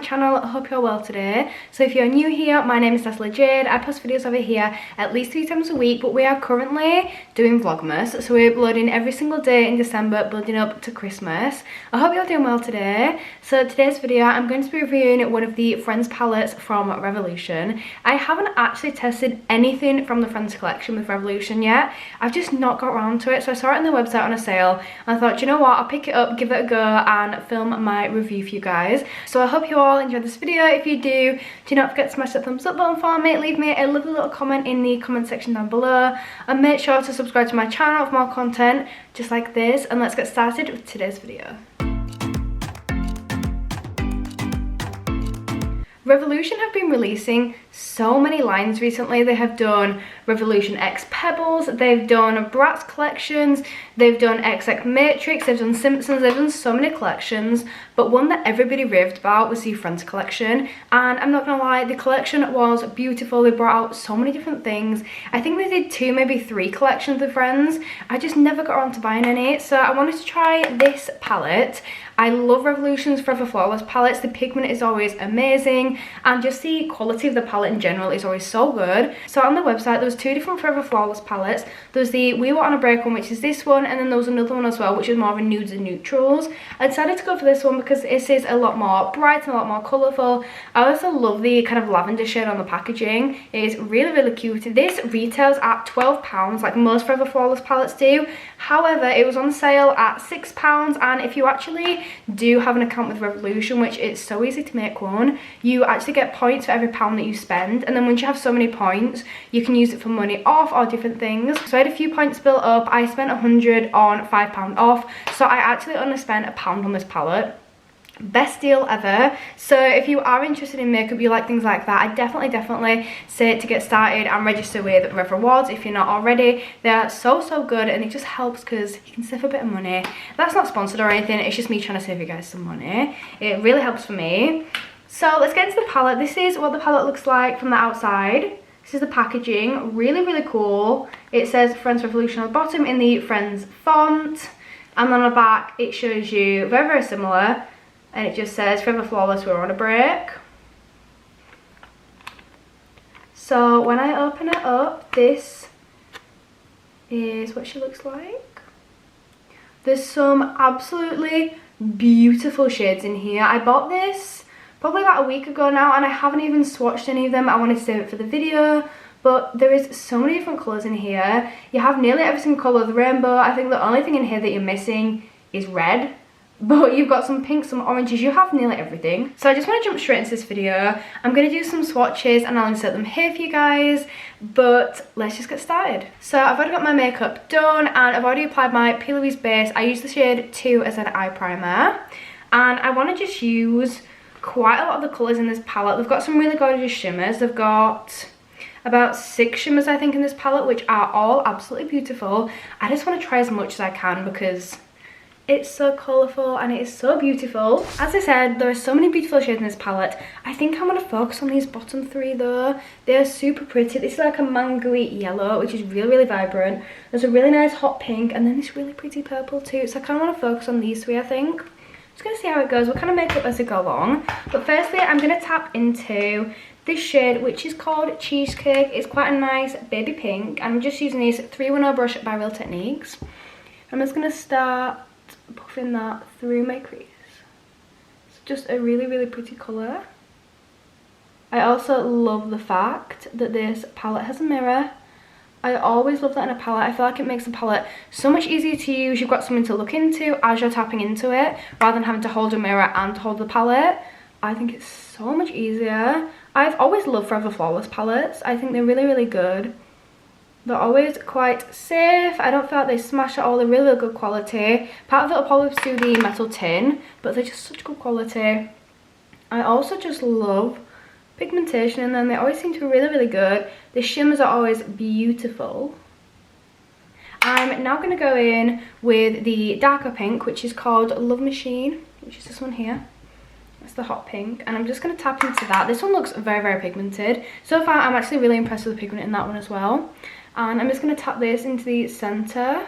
channel. I hope you're well today. So if you're new here, my name is Natalie Jade. I post videos over here at least 3 times a week, but we are currently doing Vlogmas. So we're uploading every single day in December, building up to Christmas. I hope you're doing well today. So today's video, I'm going to be reviewing one of the Friends palettes from Revolution. I haven't actually tested anything from the Friends collection with Revolution yet. I've just not got around to it. So I saw it on their website on a sale and I thought, you know what, I'll pick it up, give it a go and film my review for you guys. So I hope you all enjoyed this video. If you do not forget to smash that thumbs up button for me. Leave me a lovely little comment in the comment section down below and make sure to subscribe to my channel for more content just like this. And let's get started with today's video. Revolution have been releasing so many lines recently. They have done Revolution X Pebbles, they've done Bratz collections, they've done XX Matrix, they've done Simpsons, they've done so many collections, but one that everybody raved about was the Friends collection. And I'm not gonna lie, the collection was beautiful. They brought out so many different things. I think they did 2, maybe 3 collections of Friends. I just never got around to buying any, so I wanted to try this palette. I love Revolution's Forever Flawless palettes. The pigment is always amazing and just the quality of the palette in general is always so good. So on the website there was 2 different Forever Flawless palettes. There was the We Were On A Break one, which is this one, and then there was another one as well which is more of a nudes and neutrals. I decided to go for this one because this is a lot more bright and a lot more colourful. I also love the kind of lavender shade on the packaging. It is really cute. This retails at £12 like most Forever Flawless palettes do. However, it was on sale at £6, and if you actually do have an account with Revolution, which it's so easy to make one, you actually get points for every pound that you spend, and then once you have so many points you can use it for money off or different things. So I had a few points built up. I spent 100 on £5 off, so I actually only spent £1 on this palette. Best deal ever. So if you are interested in makeup, you like things like that, I definitely say to get started and register with Rev Rewards if you're not already. They're so good, and it just helps because you can save a bit of money. That's not sponsored or anything, it's just me trying to save you guys some money. It really helps for me. So let's get into the palette. This is what the palette looks like from the outside. This is the packaging, really cool. It says Friends Revolution on the bottom in the Friends font, and on the back it shows you very similar. And it just says Forever Flawless, we're on a break. So when I open it up, this is what she looks like. There's some absolutely beautiful shades in here. I bought this probably about a week ago now and I haven't even swatched any of them. I wanted to save it for the video, but there is so many different colours in here. You have nearly every single colour of the rainbow. I think the only thing in here that you're missing is red. But you've got some pinks, some oranges, you have nearly everything. So I just want to jump straight into this video. I'm going to do some swatches and I'll insert them here for you guys. But let's just get started. So I've already got my makeup done and I've already applied my P. Louise base. I use the shade 2 as an eye primer. And I want to just use quite a lot of the colours in this palette. They've got some really gorgeous shimmers. They've got about 6 shimmers I think in this palette, which are all absolutely beautiful. I just want to try as much as I can because it's so colourful and it is so beautiful. As I said, there are so many beautiful shades in this palette. I think I'm going to focus on these bottom 3 though. They are super pretty. This is like a mango-y yellow, which is really vibrant. There's a really nice hot pink and then this really pretty purple too. So I kind of want to focus on these 3 I think. Just going to see how it goes. We'll kind of make up as we go along. But firstly, I'm going to tap into this shade, which is called Cheesecake. It's quite a nice baby pink. I'm just using this 310 brush by Real Techniques. I'm just going to start puffing that through my crease. It's just a really pretty colour. I also love the fact that this palette has a mirror. I always love that in a palette. I feel like it makes the palette so much easier to use. You've got something to look into as you're tapping into it rather than having to hold a mirror and hold the palette. I think it's so much easier. I've always loved Forever Flawless palettes. I think they're really good. They're always quite safe. I don't feel like they smash at all. They're really good quality. Part of it will probably do the metal tin, but they're just such good quality. I also just love pigmentation in them. They always seem to be really good. The shimmers are always beautiful. I'm now going to go in with the darker pink, which is called Love Machine, which is this one here. That's the hot pink, and I'm just going to tap into that. This one looks very pigmented. So far I'm actually really impressed with the pigment in that one as well. And I'm just going to tap this into the centre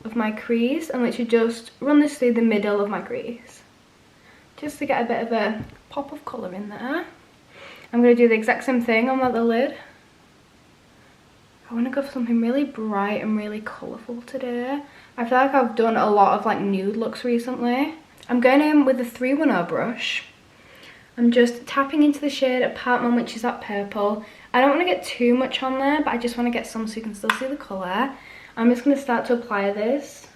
of my crease and literally just run this through the middle of my crease. just to get a bit of a pop of colour in there. I'm going to do the exact same thing on the lid. I want to go for something really bright and really colourful today. I feel like I've done a lot of like nude looks recently. I'm going in with the 310 brush. I'm just tapping into the shade Apartment, which is that purple. I don't want to get too much on there, but I just want to get some so you can still see the colour. I'm just going to start to apply this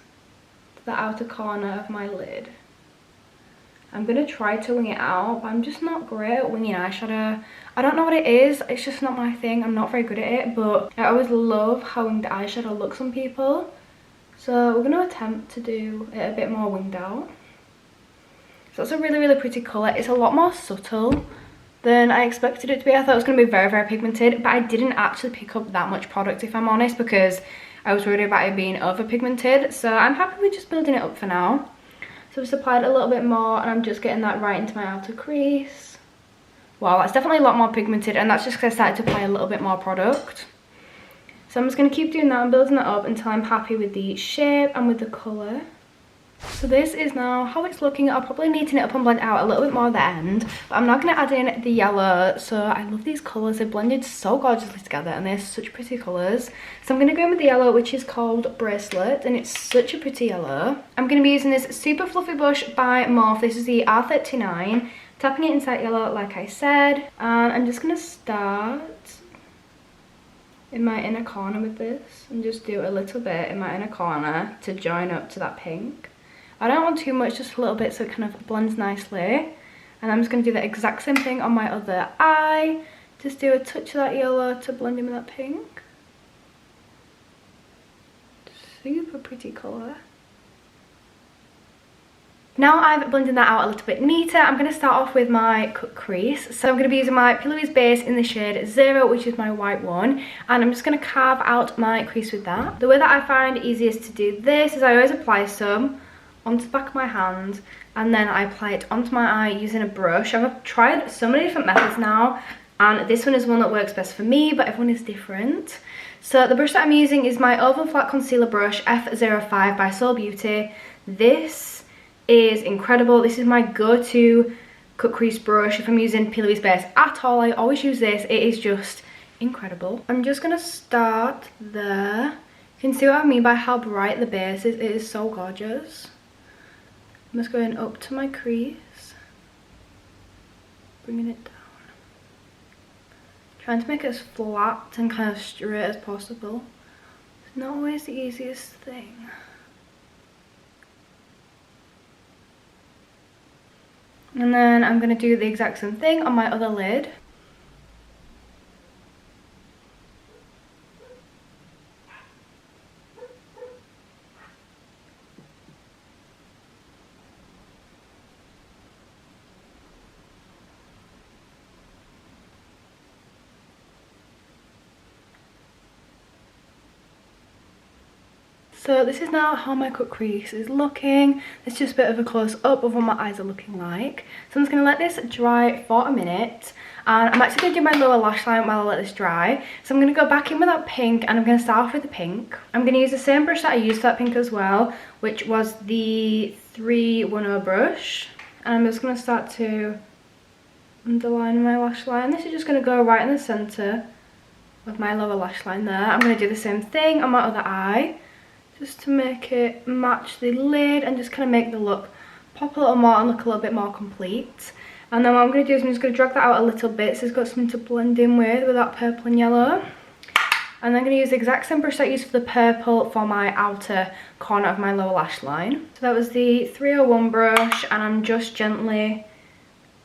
to the outer corner of my lid. I'm going to try to wing it out, but I'm just not great at winging eyeshadow. I don't know what it is, it's just not my thing. I'm not very good at it, but I always love how winged eyeshadow looks on people. So we're going to attempt to do it a bit more winged out. So it's a really, really pretty colour. It's a lot more subtle than I expected it to be. I thought it was going to be very, very pigmented, but I didn't actually pick up that much product, if I'm honest, because I was worried about it being over pigmented. So I'm happy with just building it up for now. So I've just applied a little bit more, and I'm just getting that right into my outer crease. Wow, that's definitely a lot more pigmented, and that's just because I started to apply a little bit more product. So I'm just going to keep doing that and building that up until I'm happy with the shape and with the colour. So this is now how it's looking. I'll probably neaten it up and blend out a little bit more at the end, but I'm not going to add in the yellow. So I love these colours. They're blended so gorgeously together and they're such pretty colours. So I'm going to go in with the yellow, which is called Bracelet, and it's such a pretty yellow. I'm going to be using this super fluffy brush by Morphe. This is the R39. Tapping it inside yellow like I said, and I'm just going to start in my inner corner with this and just do a little bit in my inner corner to join up to that pink. I don't want too much, just a little bit so it kind of blends nicely. And I'm just going to do the exact same thing on my other eye. Just do a touch of that yellow to blend in with that pink. Super pretty colour. Now I've blended that out a little bit neater, I'm going to start off with my cut crease. So I'm going to be using my Pillowy's base in the shade 0, which is my white one. And I'm just going to carve out my crease with that. The way that I find easiest to do this is I always apply some onto the back of my hand, and then I apply it onto my eye using a brush. I've tried so many different methods now, and this one is one that works best for me, but everyone is different. So the brush that I'm using is my Oval Flat Concealer Brush F05 by Soul Beauty. This is incredible. This is my go-to cut crease brush if I'm using Pillowy's base at all. I always use this. It is just incredible. I'm just going to start there. You can see what I mean by how bright the base is. It is so gorgeous. I'm just going up to my crease, bringing it down. Trying to make it as flat and kind of straight as possible. It's not always the easiest thing. And then I'm going to do the exact same thing on my other lid. So this is now how my cut crease is looking. It's just a bit of a close up of what my eyes are looking like. So I'm just going to let this dry for a minute. And I'm actually going to do my lower lash line while I let this dry. So I'm going to go back in with that pink, and I'm going to start off with the pink. I'm going to use the same brush that I used for that pink as well, which was the 310 brush. And I'm just going to start to underline my lash line. This is just going to go right in the centre of my lower lash line there. I'm going to do the same thing on my other eye, just to make it match the lid and just kind of make the look pop a little more and look a little bit more complete. And then what I'm going to do is I'm just going to drag that out a little bit so it's got something to blend in with that purple and yellow. And I'm going to use the exact same brush that I used for the purple for my outer corner of my lower lash line. So that was the 301 brush, and I'm just gently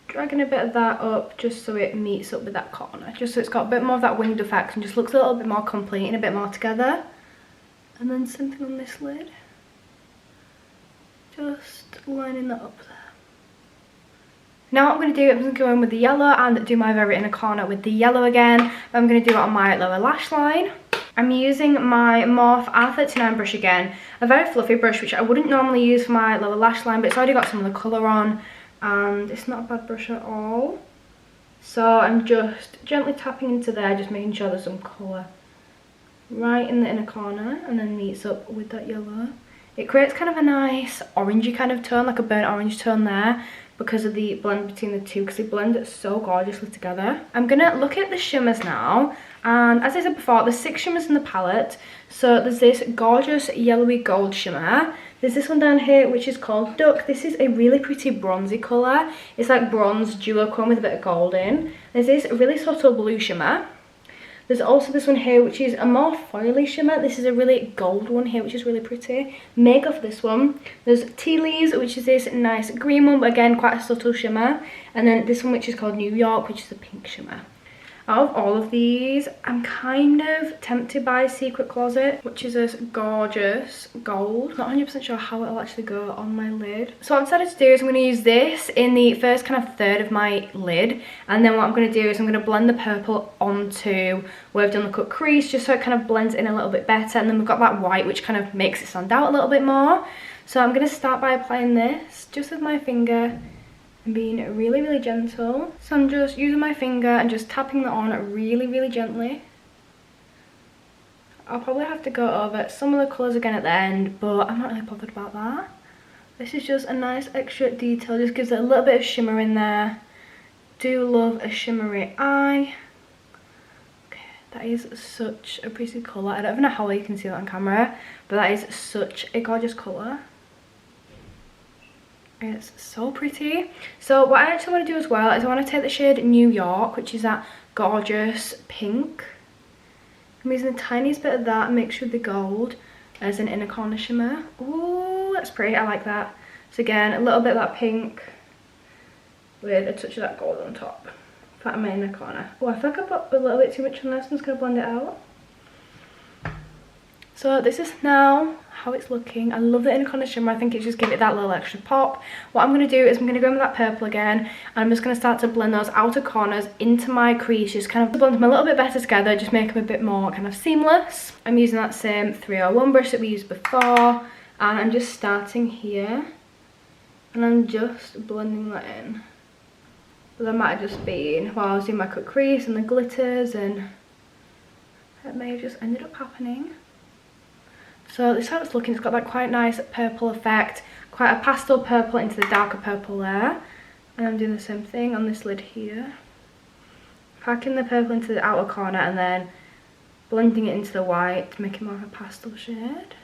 dragging a bit of that up just so it meets up with that corner, just so it's got a bit more of that winged effect and just looks a little bit more complete and a bit more together. And then something on this lid, just lining that up there. Now what I'm going to do, I'm going to go in with the yellow and do my very inner corner with the yellow again. I'm going to do it on my lower lash line. I'm using my Morphe R39 brush again, a very fluffy brush which I wouldn't normally use for my lower lash line, but it's already got some of the colour on and it's not a bad brush at all. So I'm just gently tapping into there, just making sure there's some colour right in the inner corner, and then meets up with that yellow. It creates kind of a nice orangey kind of tone, like a burnt orange tone there, because of the blend between the two, because they blend so gorgeously together. I'm going to look at the shimmers now, and as I said before, there's 6 shimmers in the palette. So there's this gorgeous yellowy gold shimmer. There's this one down here which is called Duck. This is a really pretty bronzy colour. It's like bronze duochrome with a bit of gold in. There's this really subtle blue shimmer. There's also this one here which is a more foily shimmer. This is a really gold one here which is really pretty. Make of this one. There's Tea Leaves, which is this nice green one, but again quite a subtle shimmer. And then this one which is called New York, which is a pink shimmer. Out of all of these, I'm kind of tempted by Secret Closet, which is this gorgeous gold. Not 100% sure how it'll actually go on my lid. So what I've decided to do is I'm going to use this in the first kind of third of my lid. And then what I'm going to do is I'm going to blend the purple onto where I've done the cut crease, just so it kind of blends in a little bit better. And then we've got that white, which kind of makes it stand out a little bit more. So I'm going to start by applying this just with my finger, and being really, really gentle. So I'm just using my finger and just tapping that on really, really gently. I'll probably have to go over some of the colours again at the end, but I'm not really bothered about that. This is just a nice extra detail, just gives it a little bit of shimmer in there. Do love a shimmery eye. Okay, that is such a pretty colour. I don't even know how well you can see that on camera, but that is such a gorgeous colour. It's so pretty. So what I actually want to do as well is I want to take the shade New York, which is that gorgeous pink. I'm using the tiniest bit of that and mix with the gold as an inner corner shimmer. Ooh, that's pretty. I like that. So again, a little bit of that pink with a touch of that gold on top. Flat in my inner corner. Oh, I feel like I put a little bit too much on this. I'm just going to blend it out. So this is now how it's looking. I love the inner corner shimmer. I think it's just give it that little extra pop. What I'm going to do is I'm going to go in with that purple again, and I'm just going to start to blend those outer corners into my crease, just kind of blend them a little bit better together, just make them a bit more kind of seamless. I'm using that same 301 brush that we used before, and I'm just starting here, and I'm just blending that in. But that might have just been while I was doing my cut crease and the glitters, and it may have just ended up happening. So this is how it's looking. It's got that quite nice purple effect, quite a pastel purple into the darker purple there. And I'm doing the same thing on this lid here. Packing the purple into the outer corner and then blending it into the white to make it more of a pastel shade.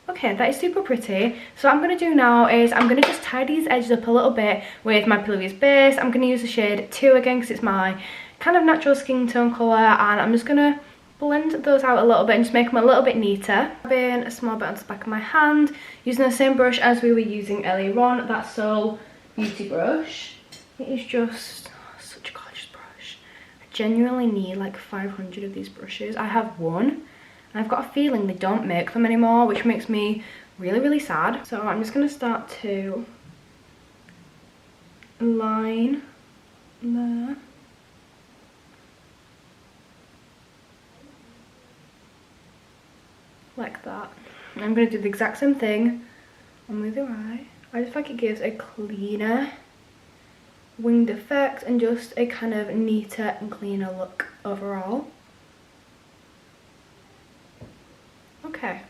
Okay, that is super pretty. So what I'm going to do now is I'm going to just tidy these edges up a little bit with my Pillowy's base. I'm going to use the shade 2 again because it's my kind of natural skin tone colour, and I'm just going to blend those out a little bit and just make them a little bit neater. Grabbing a small bit onto the back of my hand, using the same brush as we were using earlier on, that Soul Beauty brush. It is just such a gorgeous brush. I genuinely need like 500 of these brushes. I have one, and I've got a feeling they don't make them anymore, which makes me really, really sad. So I'm just going to start to line there. Like that. And I'm going to do the exact same thing on the other eye. I just think it gives a cleaner winged effect and just a kind of neater and cleaner look overall. Okay,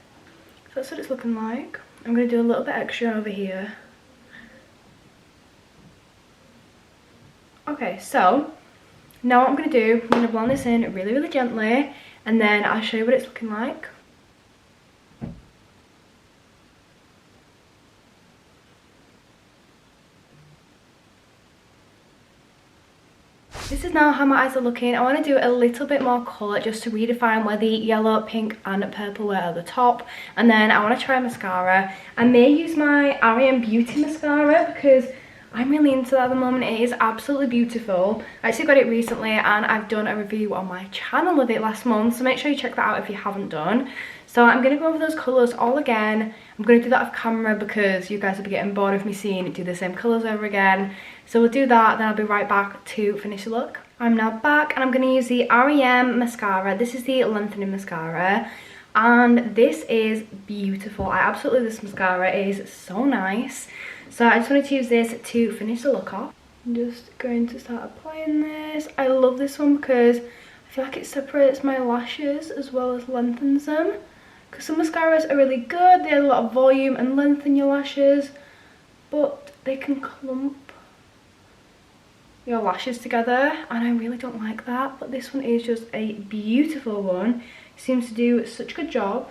so that's what it's looking like. I'm going to do a little bit extra over here. Okay, so now what I'm going to do, I'm going to blend this in really, really gently, and then I'll show you what it's looking like. This is now how my eyes are looking. I want to do a little bit more colour just to redefine where the yellow, pink and purple were at the top. And then I want to try mascara. I may use my R.E.M. Beauty mascara because I'm really into that at the moment. It is absolutely beautiful. I actually got it recently and I've done a review on my channel of it last month, so make sure you check that out if you haven't done. So I'm going to go over those colours all again. I'm going to do that off camera because you guys will be getting bored of me seeing it do the same colours over again. So we'll do that, then I'll be right back to finish the look. I'm now back and I'm going to use the R.E.M. mascara. This is the lengthening mascara, and this is beautiful. I absolutely love this mascara. It is so nice. So I just wanted to use this to finish the look off. I'm just going to start applying this. I love this one because I feel like it separates my lashes as well as lengthens them. Because some mascaras are really good, they have a lot of volume and lengthen your lashes. but they can clump your lashes together, and I really don't like that. But this one is just a beautiful one. It seems to do such a good job.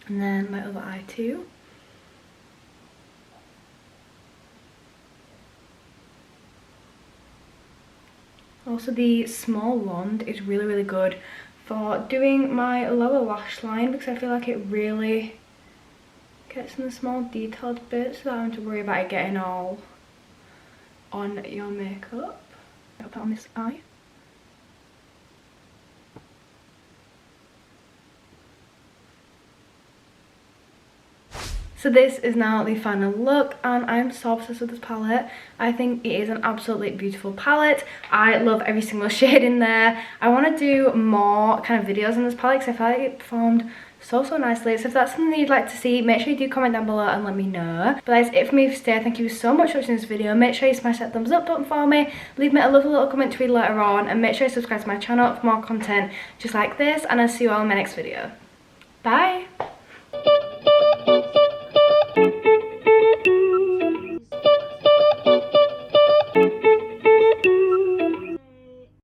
And then my other eye too. Also, the small wand is really, really good for doing my lower lash line, because I feel like it really gets in the small detailed bits so that I don't have to worry about it getting all on your makeup. I'll put that on this eye. So this is now the final look, and I'm so obsessed with this palette. I think it is an absolutely beautiful palette. I love every single shade in there. I want to do more kind of videos on this palette because I feel like it performed so nicely. So if that's something that you'd like to see, make sure you do comment down below and let me know. But that's it for me for today. Thank you so much for watching this video. Make sure you smash that thumbs up button for me. Leave me a lovely little comment to read later on, and make sure you subscribe to my channel for more content just like this, and I'll see you all in my next video. Bye!